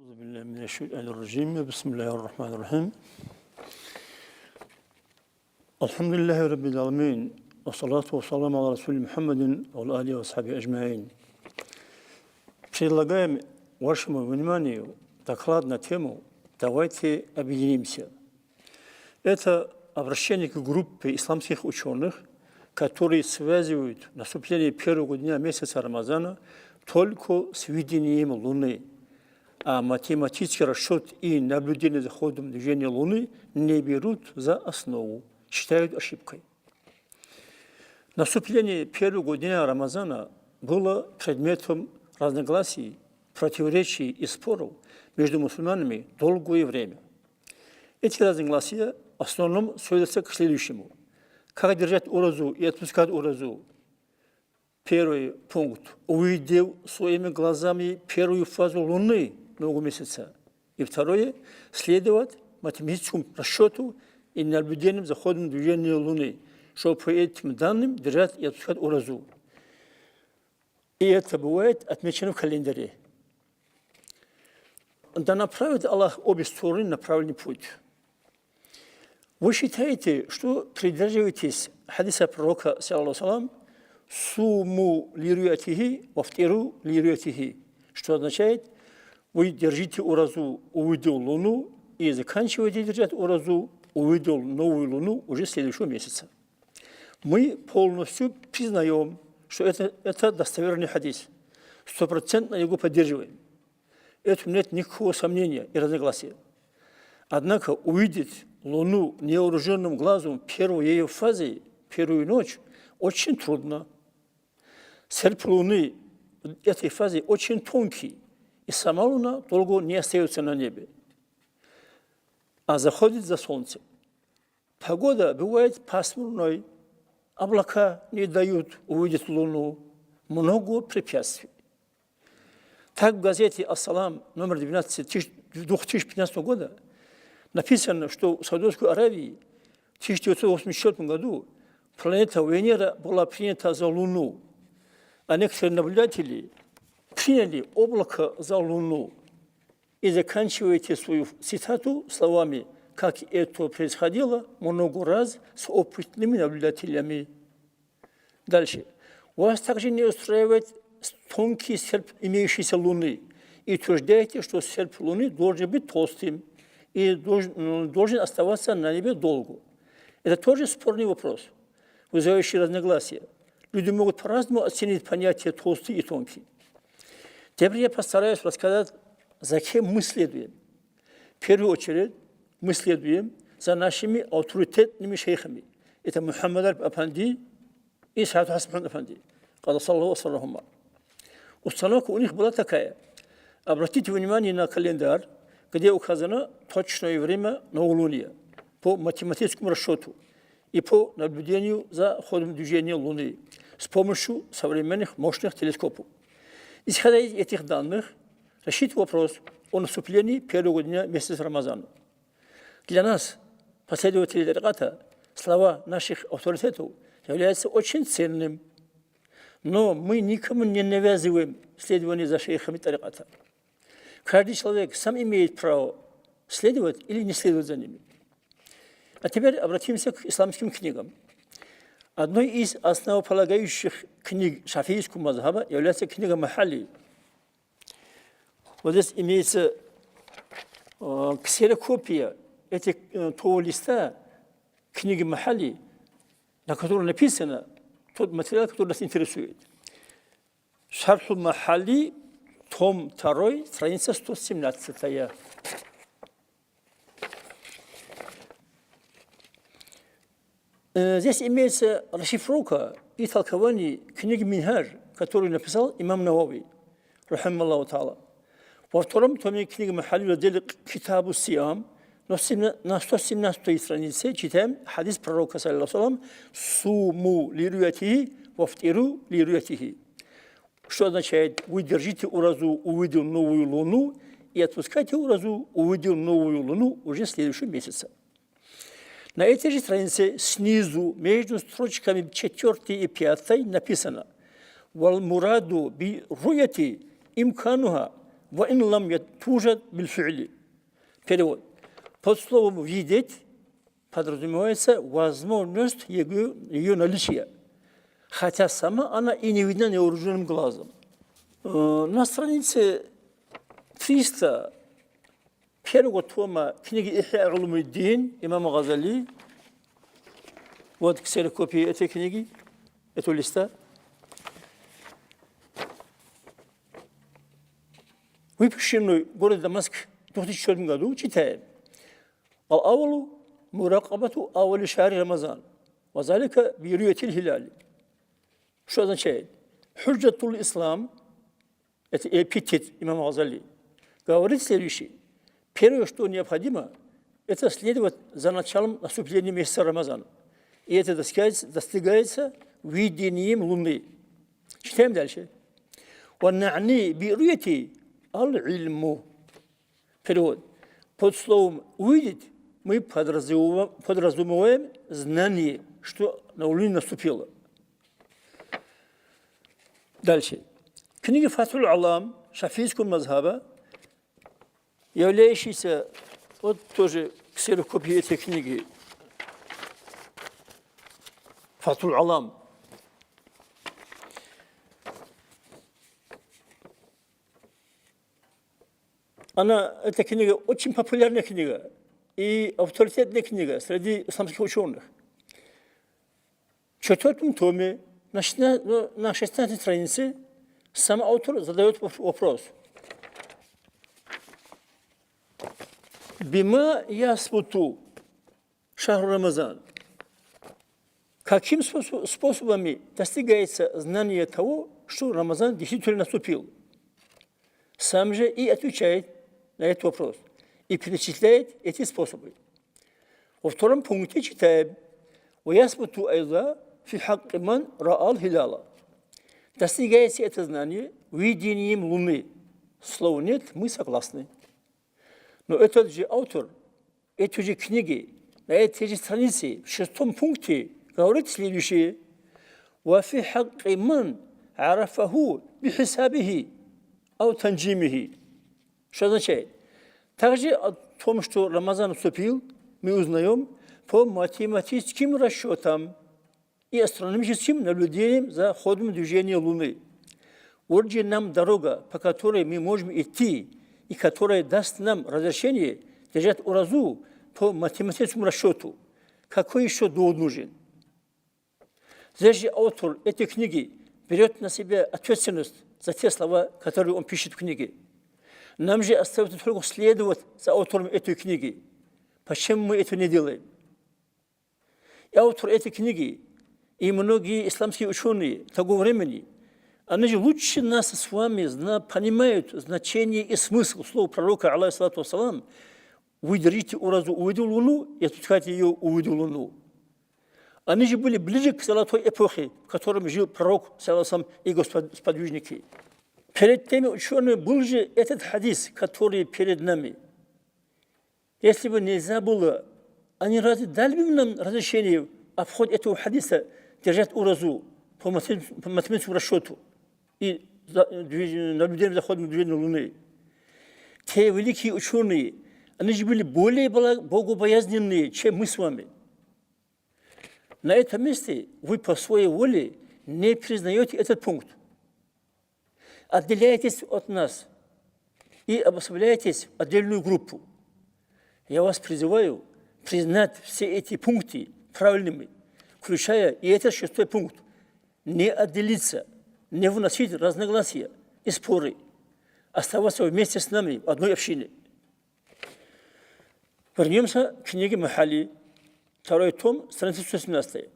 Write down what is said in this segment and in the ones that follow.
أعوذ بالله من الشيطان الرجيم بسم الله الرحمن الرحيم الحمد لله رب العالمين والصلاة والسلام على رسول محمد وعلى آله وصحبه أجمعين. Предлагаем вашему вниманию доклад на тему «Давайте объединимся». Это обращение к группе исламских ученых, которые связывают наступление первого дня месяца Рамазана только с видением Луны, а математический расчет и наблюдение за ходом движения Луны не берут за основу, считают ошибкой. Наступление первого дня Рамазана было предметом разногласий, противоречий и споров между мусульманами долгое время. Эти разногласия в основном сводятся к следующему. Как держать уразу и отпускать уразу? Первый пункт. Увидел своими глазами первую фазу Луны много месяца. И второе. Следовать математическому расчету и наблюдением за ходом движения Луны, чтобы по этим данным держать и отпускать уразу. И это бывает отмечено в календаре. Да направит Аллах обе стороны на правильный путь. Вы считаете, что придерживаетесь хадиса пророка, саллаллаху суму лируятихи, вафтиру лируятихи, что означает, вы держите уразу, увидел Луну, и заканчиваете держать уразу, увидел новую Луну уже следующего месяца. Мы полностью признаем, что это достоверный хадис, 100% его поддерживаем. Это нет никакого сомнения и разногласия. Однако увидеть Луну невооруженным глазом первой ее фазы, первую ночь, очень трудно. Серп Луны этой фазы очень тонкий, и сама Луна долго не остается на небе, а заходит за солнцем. Погода бывает пасмурной, облака не дают увидеть Луну, много препятствий. Так в газете «Ас-Салам» номер 12 2015 года написано, что в Саудовской Аравии в 1984 году планета Венера была принята за Луну, а некоторые наблюдатели приняли облако за Луну. И заканчиваете свою цитату словами, как это происходило много раз с опытными наблюдателями. Дальше. Вас также не устраивает тонкий серп имеющейся Луны. И утверждаете, что серп Луны должен быть толстым и должен оставаться на небе долго. Это тоже спорный вопрос, вызывающий разногласия. Люди могут по-разному оценить понятие толстый и тонкий. Теперь я постараюсь рассказать, за кем мы следуем. В первую очередь мы следуем за нашими авторитетными шейхами. Это Мухаммад Афанди и Саад Хасан Афанди. Установка у них была такая. Обратите внимание на календарь, где указано точное время новолуния по математическому расчету и по наблюдению за ходом движения Луны с помощью современных мощных телескопов. Исходя из этих данных, решить вопрос о наступлении первого дня месяца Рамазана. Для нас, последователей тариката, слова наших авторитетов являются очень ценным, но мы никому не навязываем следование за шейхами тариката. Каждый человек сам имеет право следовать или не следовать за ними. А теперь обратимся к исламским книгам. Одной из основополагающих книг шафийского мазхаба является книга Махалли. Вот здесь имеется ксерокопия того листа книги Махалли, на котором написано тот материал, который нас интересует. Шарху Махалли, том 2, страница 117. Здесь имеется расшифровка и толкование книги Минхадж, которую написал имам Навави, рахималлаху та'ала. Во втором томе книги Махалли в разделе Китабу Сиам на 117 странице читаем хадис пророка, саллаллаху суму лируятихи, вафтиру лируятихи. Что означает, вы держите уразу, увидел новую луну, и отпускайте уразу, увидел новую луну уже в следующем месяце. На этой же странице снизу между строчками 4 и 5 написано «Вал мураду би руяти имкануха وإن لم توجد بالفعل. Перевод. Под словом «видеть» подразумевается возможность ее наличия, хотя сама она и не видна невооруженным глазом. На странице 300 первого тома книги «Ихья улумуддин» имама Газали, вот ксерокопия этой книги, этого листа, выпущенную в городе Дамаск в 2004 году, читаем: «Ал-авалу муракабату авали шахри Рамазан, вазалика бируятиль хиляли». Что означает? Худжатул ислам, это эпитет имама Газали, говорит следующее: первое, что необходимо, это следовать за началом наступления месяца Рамазана. И это достигается видением Луны. Читаем дальше. «Ваннани бируяти аль-ильму». Перевод. Под словом «увидеть» мы подразумеваем знание, что на Луне наступило. Дальше. Книга «Фатхуль Алам» шафийского мазхаба, являющаяся вот тоже ксерокопией этой книги «Фатхуль Алам». Эта книга очень популярная книга и авторитетная книга среди исламских ученых. В 4 томе на 16 странице сам автор задает вопрос: «Бима ясбуту шахру Рамазан». Каким способами достигается знание того, что Рамазан действительно наступил? Сам же и отвечает на этот вопрос и перечисляет эти способы. Во втором пункте читаем: «Уясбуту айза фи хакки ман раал хиляла». Достигается это знание видением Луны. Слова нет, мы согласны. Но этот же автор, эти же книги, на этой же странице, в 6 пункте, говорит следующее: «Вафи хакки ман арафаху бихисабихи ау танджимихи». Что означает? Также о том, что Рамазан наступил, мы узнаем по математическим расчетам и астрономическим наблюдениям за ходом движения Луны. Вот же нам дорога, по которой мы можем идти, и которая даст нам разрешение держать уразу по математическому расчету. Какой еще довод нужен? Здесь же автор этой книги берет на себя ответственность за те слова, которые он пишет в книге. Нам же остается только следовать за автором этой книги. Почему мы это не делаем? И автор этой книги, и многие исламские ученые того времени, они же лучше нас с вами понимают значение и смысл слова пророка, алейхиссалату вассалам: «Вы держите уразу, увидел Луну, и отпускайте ее, увидел Луну». Они же были ближе к золотой эпохе, в которой жил пророк, саллаллаху и сподвижники. Перед теми учеными был же этот хадис, который перед нами. Если бы нельзя было, они разве дали бы нам разрешение в обход этого хадиса держать уразу по математическому расчету и наблюдением за ходом движения Луны? Те великие ученые, они же были более богобоязненные, чем мы с вами. На этом месте вы по своей воле не признаете этот пункт. Отделяетесь от нас и обособляетесь в отдельную группу. Я вас призываю признать все эти пункты правильными, включая и этот 6 пункт. Не отделиться, не вносить разногласия и споры, оставаться вместе с нами в одной общине. Вернемся к книге Махали, 2 том, страница 117.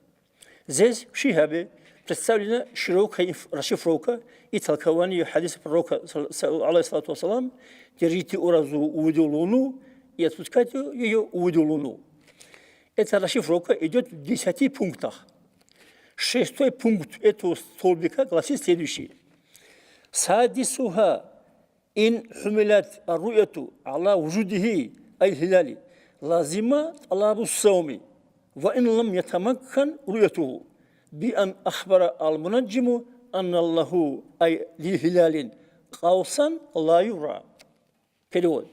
Здесь, в Шихабе, представлена широкая расшифровка и толкование хадиса пророка, алейхиссалату вассалам: «Держите уразу, увидел Луну, и отпускайте ее, увидел Луну». Эта расшифровка идет в 10 пунктах. 6 пункт этого столбика гласит следующее: «Садисуха ин хумилат арруяту алла вужудихи аль-хиляли лазима талабу сауми ва ин лам ятамаккан руятуху بأن أخبر المنجم أن الله أي للهلال قوسا لا يرى». Перевод.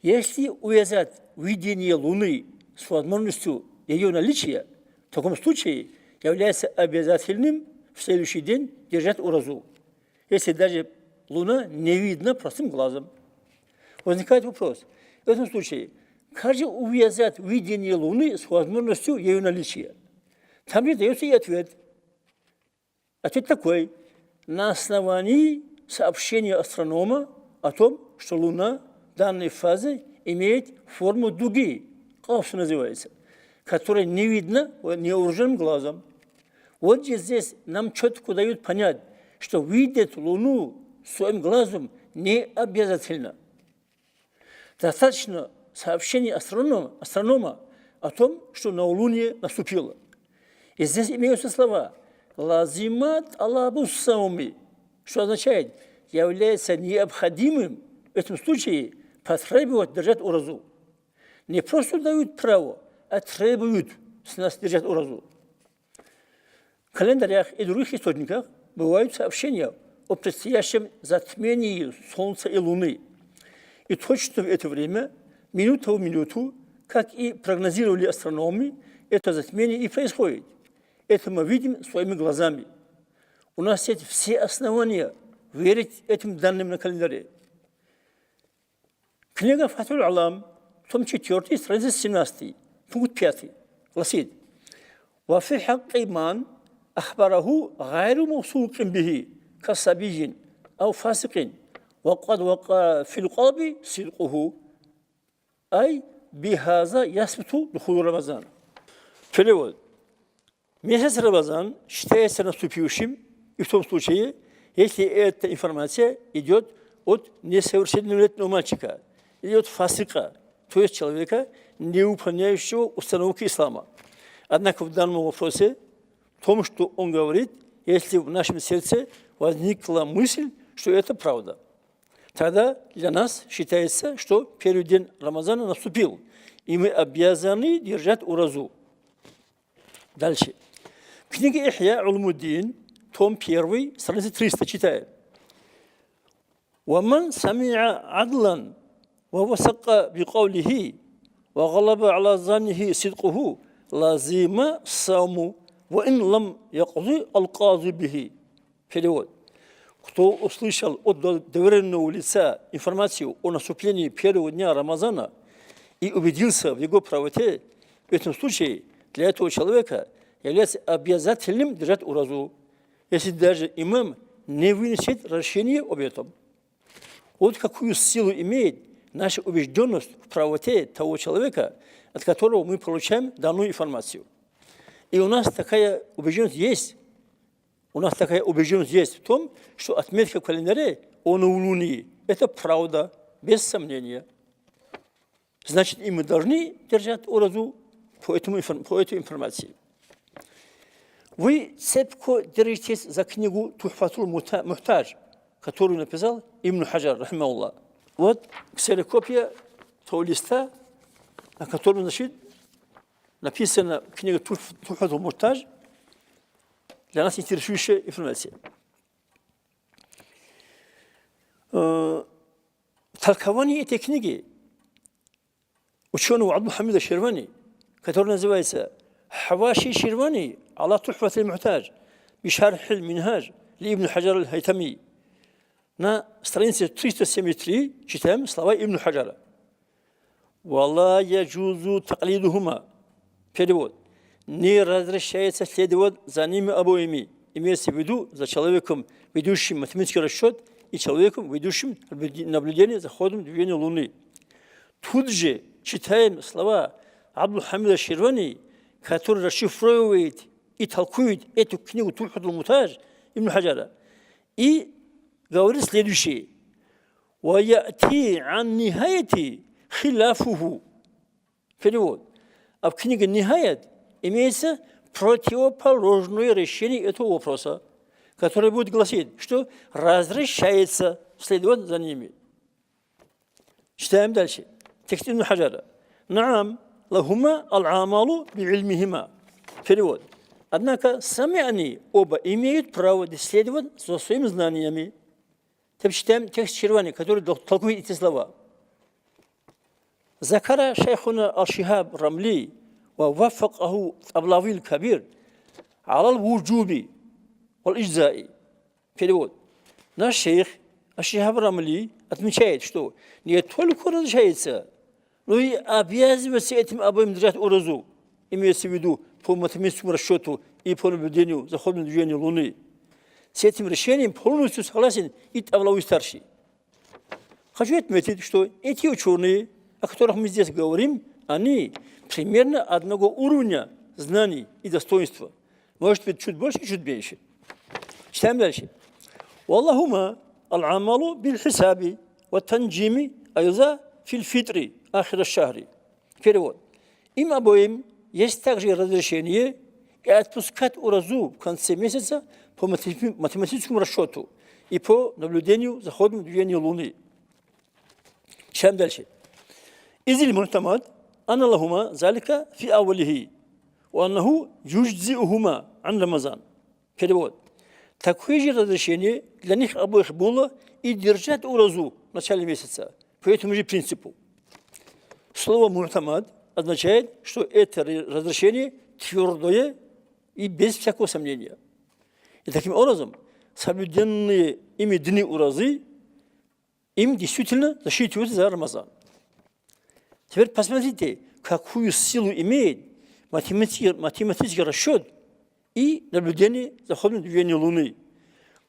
Если увязать видение Луны с возможностью ее наличия, в таком случае является обязательным в следующий день держать уразу, если даже Луна не видна простым глазом. Возникает вопрос. В этом случае, как же увязать видение Луны с возможностью ее наличия? Там же дается и ответ. Ответ такой. На основании сообщения астронома о том, что Луна в данной фазе имеет форму дуги, как называется, которая не видна невооруженным глазом. Вот здесь нам четко дают понять, что видеть Луну своим глазом не обязательно. Достаточно сообщения астронома о том, что новолуние наступило. И здесь имеются слова «лазимат алабус сауми», что означает является необходимым в этом случае потребовать держать уразу. Не просто дают право, а требуют с нас держать уразу. В календарях и других источниках бывают сообщения о предстоящем затмении Солнца и Луны. И точно в это время, минута в минуту, как и прогнозировали астрономы, это затмение и происходит. Это мы видим своими глазами. У нас есть все основания верить этим данным на календаре. Книга Фатхуль Алам, том 4, страница 17, пункт 5, гласит: «Вафи хак иман ахбараху гайру мусулкин бихи, касабиин, ау фасикин, вакад вака филкаби силкуху, ай бихаза ясбиту духулу Рамазан». Перевод. Месяц Рамазан считается наступившим, и в том случае, если эта информация идет от несовершеннолетнего мальчика или от фасика, то есть человека, не выполняющего установки ислама. Однако в данном вопросе, в том, что он говорит, если в нашем сердце возникла мысль, что это правда, тогда для нас считается, что первый день Рамазана наступил, и мы обязаны держать уразу. Дальше. В книге Ихья Улумуддин, том 1, страница 300, читаем. «Ваман сами'а адлан, вавасака биqавлихи, вагалаба аля заннихи сидкуху, лазима сауму, ваин лам якузи алкази бихи». Перевод. Кто услышал от доверенного лица информацию о наступлении первого дня Рамазана и убедился в его правоте, в этом случае для этого человека является обязательным держать уразу, если даже имам не вынесет решение об этом. Вот какую силу имеет наша убежденность в правоте того человека, от которого мы получаем данную информацию. И у нас такая убежденность есть. У нас такая убежденность есть в том, что отметка в календаре о новолунии – это правда, без сомнения. Значит, и мы должны держать уразу по этой информации. Вы цепко держитесь за книгу Тухфатуль Мухтадж, которую написал Ибн Хаджар, рахимахуллах. Вот ксерокопия того листа, на котором, значит, написана книга Тухфатуль Мухтадж, для нас интересующая информация. Толкование этой книги ученого Абду Хамида Ширвани, который называется «Хаваши Ширвани аля Тухфат аль-Мухтадж бишарх аль-Минхадж ли Ибн Хаджар аль-Хайтами». На странице 373 читаем слова Ибн Хаджара. «Валла яджузу таклидухума». Перевод. Не разрешается следовать за ними обоими. Имеется в виду за человеком, ведущим математический расчет, и человеком, ведущим наблюдение за ходом движения Луны. Тут же читаем слова Абду Хамида Ширвани, который расшифровывает и толкует эту книгу Тухфатуль Мухтадж Ибн Хаджара. И говорит следующее. «Ваяти ан нихаяти хиляфуху». Перевод. А в книге «Нихаят» имеется противоположное решение этого вопроса, которое будет гласить, что разрешается следовать за ними. Читаем дальше. Текст Ибн Хаджара. «Наам лахума аль-амалу би'ильмихима». Перевод. Однако сами они оба имеют право следовать за своими знаниями. Теперь читаем текст Ширвани, который толкует эти слова. ذكر شيخنا الشهاب الرملي ووفقه الطبلاوي الكبير على الوجوب والإجزاء. перевод. Наш шейх الشهاب الرملي отмечает, что не только разрешается, но и обязывается этим обоим держать уразу, имеется в виду по математическому расчету и по наблюдению за ходом движения Луны. С этим решением полностью согласен и Тавлави старший. Хочу отметить, что эти ученые, о которых мы здесь говорим, они примерно одного уровня знаний и достоинства. Может быть, чуть больше, чуть меньше. Читаем дальше. Walлахума аль-амалу биль-хисаби ва-танджими айза фил-фитри ахир аш-шахри. Перевод. Им обоим есть также разрешение и отпускать уразу в конце месяца по математическому расчету и по наблюдению за ходом движения Луны. Читаем дальше. Изиль мухтамад анна лахума залика фи аввалихи ва аннаху юджзиухума ан Рамазан. Перевод. Такое же разрешение для них обоих было и держать уразу в начале месяца по этому же принципу. Слово мухтамад означает, что это разрешение твердое и без всякого сомнения. И таким образом, соблюденные ими дни уразы, им действительно засчитываются за Рамазан. Теперь посмотрите, какую силу имеет математический расчет и наблюдение за ходом движения Луны.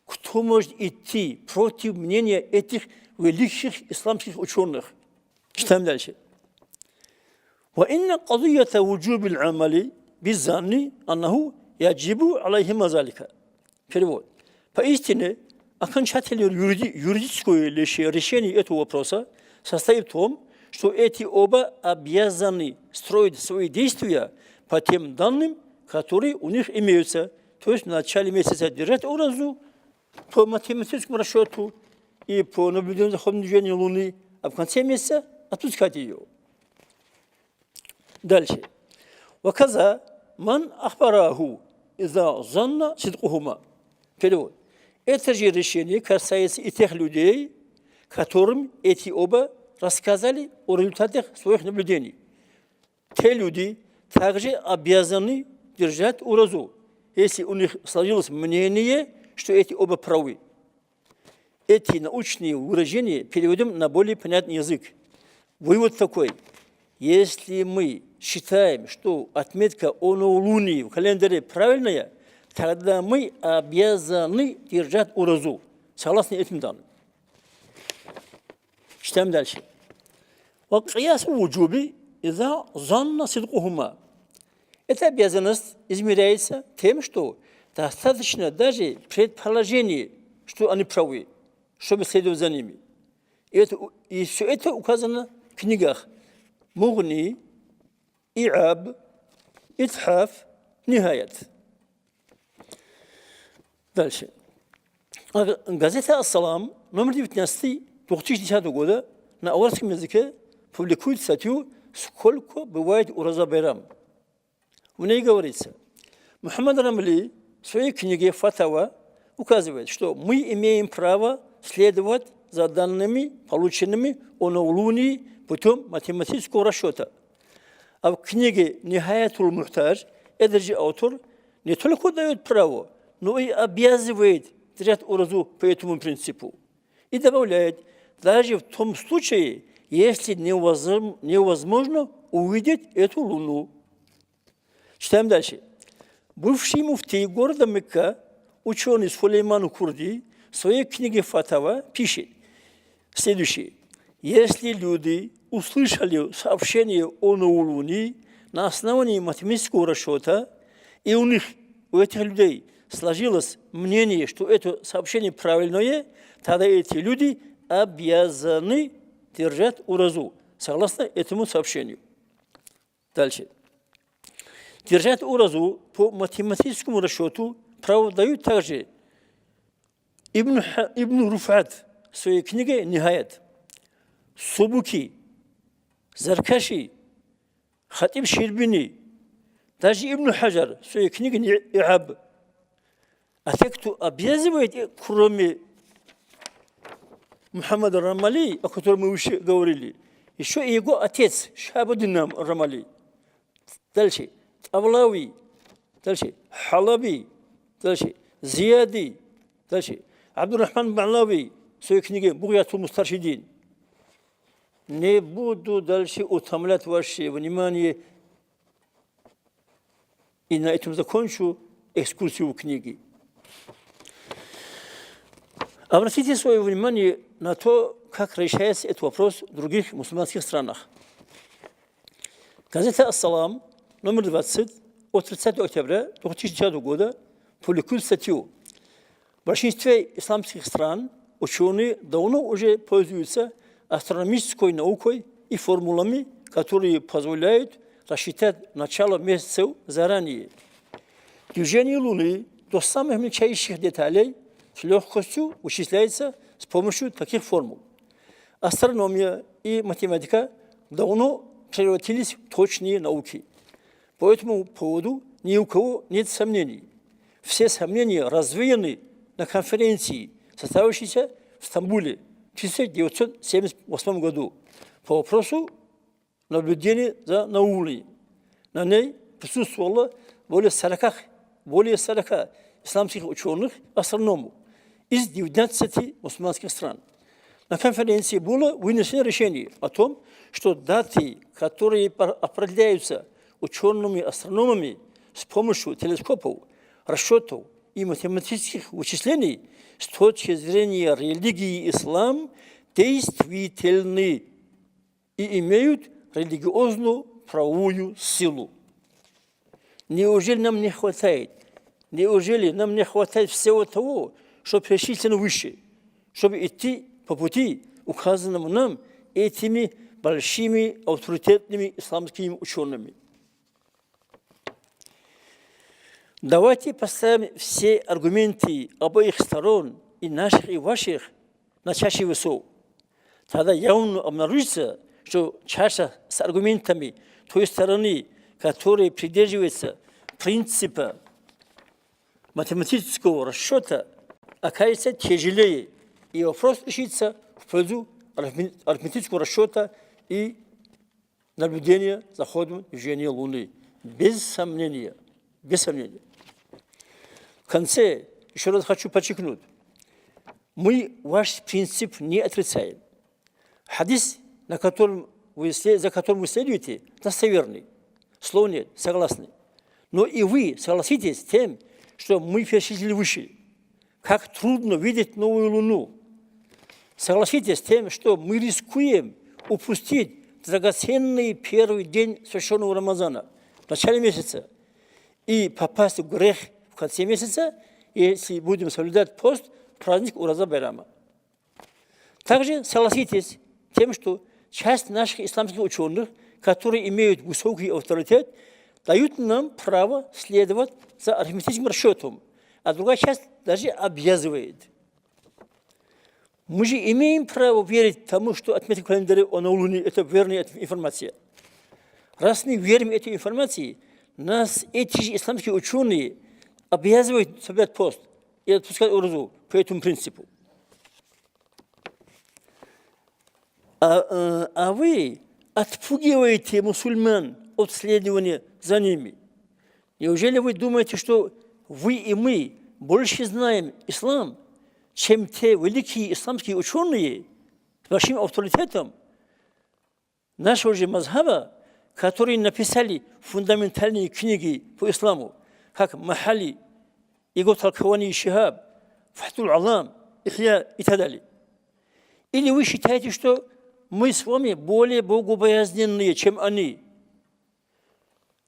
Кто может идти против мнения этих великих исламских ученых? Читаем дальше. وإن قضية وجوب العمل بالظن أنه يجب عليهما ذلك. Перевод. Поистине, окончательное юридическое решение этого вопроса состоит в том, что эти оба обязаны строить свои действия по тем данным, которые у них имеются. То есть в начале месяца держать уразу по математическому расчету и по наблюдению за ходом движения Луны, а в конце месяца отпускать ее. Дальше. Ваказа ман ахбараху иза занна сидкухума. Перевод. Это же решение касается и тех людей, которым эти оба рассказали о результатах своих наблюдений. Те люди также обязаны держать уразу, если у них сложилось мнение, что эти оба правы. Эти научные выражения переводим на более понятный язык. Вывод такой. Если мы считаем, что отметка о новолунии в календаре правильная, тогда мы обязаны держать уразу, согласно этим данным. Читаем дальше. وقياس وجوب إذا ظن صدقهما. Эта обязанность измеряется тем, что достаточно даже предположение, что они правы, чтобы следовать за ними. И все это указано в книгах Мугни, Иаб, Итхаф, Нихаят. Дальше. Газета «Ассалам», номер 19 2010 года, на арабском языке публикует статью «Сколько бывает ураза байрам». В ней говорится, Мухаммад Рамли в своей книге «Фатава» указывает, что мы имеем право следовать за данными, полученными о новолунии путем математического расчета. А в книге «Нихаятул Мухтаж» этот же автор не только дает право, но и обязывает держать уразу по этому принципу. И добавляет, даже в том случае, если невозможно увидеть эту луну. Читаем дальше. Бывший муфтий города Мекка, ученый Сулейман Курди, в своей книге «Фатава» пишет следующее. Если люди услышали сообщение о новолунии на основании математического расчета, и у этих людей сложилось мнение, что это сообщение правильное, тогда эти люди обязаны держать уразу, согласно этому сообщению. Дальше. Держать уразу по математическому расчету право дают также Ибн Руфат в своей книге «Нихаят», Субуки, Заркаши, Хатиб Ширбини, даже Ибн Хаджар в своей книге «Иаб». А те, кто обязывает, кроме Мухаммада Рамали, о котором мы уже говорили, Еще и его отец, Шабудинам Рамали. Дальше. Авлави. Дальше. Халаби. Дальше. Зияди. Дальше. Абдурахман Балави. В своей книге «Бугьятул Мустаршидин». Не буду дальше утомлять ваше внимание и на этом закончу экскурсию книги. Обратите свое внимание на то, как решается этот вопрос в других мусульманских странах. Газета «Ассалам», номер 20, от 30 октября 2010 года, публикует статью. В большинстве исламских стран ученые давно уже пользуются астрономической наукой и формулами, которые позволяют рассчитать начало месяцев заранее. Движение Луны до самых мельчайших деталей с легкостью вычисляется с помощью таких формул. Астрономия и математика давно превратились в точные науки. По этому поводу ни у кого нет сомнений. Все сомнения развеяны на конференции, состоявшейся в Стамбуле в 1978 году по вопросу наблюдения за Луной. На ней присутствовало более 40 исламских ученых, астрономов из 19 мусульманских стран. На конференции было вынесено решение о том, что даты, которые определяются учеными-астрономами с помощью телескопов, расчетов и математических вычислений, с точки зрения религии ислам, действительны и имеют религиозную правовую силу. Неужели нам не хватает всего того, что перечислено выше, чтобы идти по пути, указанному нам этими большими авторитетными исламскими учеными? Давайте поставим все аргументы обоих сторон, и наших, и ваших, на чаше весов. Тогда явно обнаружится, что чаша с аргументами той стороны, которая придерживается принципа математического расчета, окажется тяжелее, и вопрос решится в пользу арифметического расчета и наблюдения за ходом движения Луны. Без сомнения. Без сомнения. В конце еще раз хочу подчеркнуть. Мы ваш принцип не отрицаем. Хадис, за которым вы следуете, достоверный. Слов нет, согласны. Но и вы согласитесь с тем, что мы перечислили выше. Как трудно видеть новую Луну. Согласитесь с тем, что мы рискуем упустить драгоценный первый день священного Рамазана в начале месяца и попасть в грех в конце месяца, если будем соблюдать пост в праздник Ураза Байрама. Также согласитесь с тем, что часть наших исламских ученых, которые имеют высокий авторитет, дают нам право следовать за арифметическим расчетом, а другая часть даже обязывает. Мы же имеем право верить тому, что отметка в календаре о Луне – это верная информация. Раз мы верим этой информации, нас эти же исламские ученые обязывают соблюдать пост и отпускать уразу по этому принципу. А вы отпугиваете мусульман от следования за ними. Неужели вы думаете, что вы и мы больше знаем ислам, чем те великие исламские ученые с большим авторитетом нашего же мазхаба, которые написали фундаментальные книги по исламу, как Махали, его толкование Шихаб, Фахтул Алам, Ихья и так далее? Или вы считаете, что мы с вами более богобоязненные, чем они?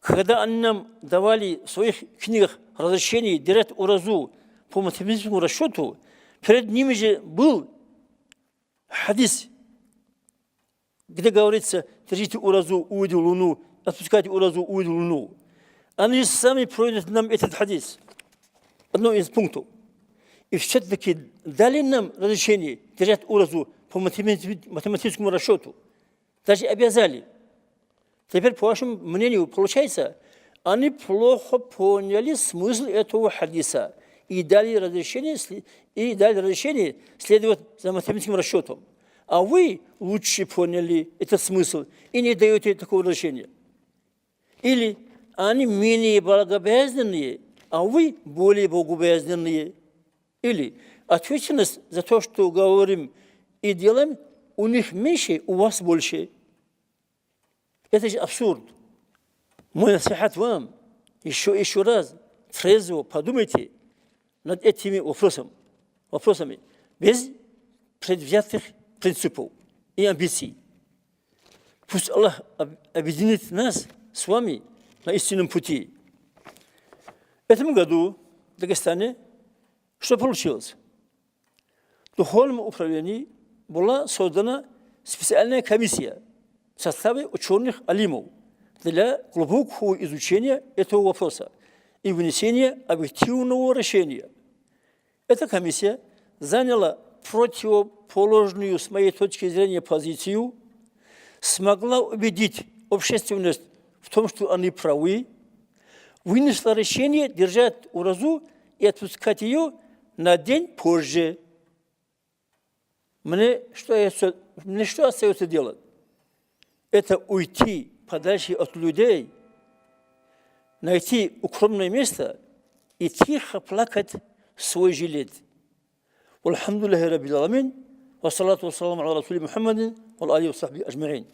Когда они нам давали в своих книгах разрешение держать уразу по математическому расчету, перед ними же был хадис, где говорится: держите уразу, увидите Луну, отпускайте уразу, увидите Луну. Они сами проводят нам этот хадис, одно из пунктов. И все-таки дали нам разрешение держать уразу по математическому расчету. Даже обязали. Теперь, по вашему мнению, получается, они плохо поняли смысл этого хадиса и дали разрешение следовать за математическим расчетом. а вы лучше поняли этот смысл и не даете такого решения. Или они менее богобоязненные, а вы более богобоязненные. Или ответственность за то, что говорим и делаем, у них меньше, у вас больше. Это же абсурд. Мой насихат вам, еще раз, трезво подумайте над этими вопросами, без предвзятых принципов и амбиций. Пусть Аллах объединит нас с вами на истинном пути. В этом году в Дагестане что получилось? В духовном управлении была создана специальная комиссия в составе ученых-алимов для глубокого изучения этого вопроса и вынесения объективного решения. Эта комиссия заняла противоположную, с моей точки зрения, позицию, смогла убедить общественность в том, что они правы, вынесла решение держать уразу и отпускать ее на день позже. Мне что остается делать? Это уйти подальше от людей, найти укромное место и тихо плакать свой жилет. Алхамдулиллахи раббил аламин, ва салату ва саламу аля расули Мухаммадин, ва алейхи ва сахби аджмаин.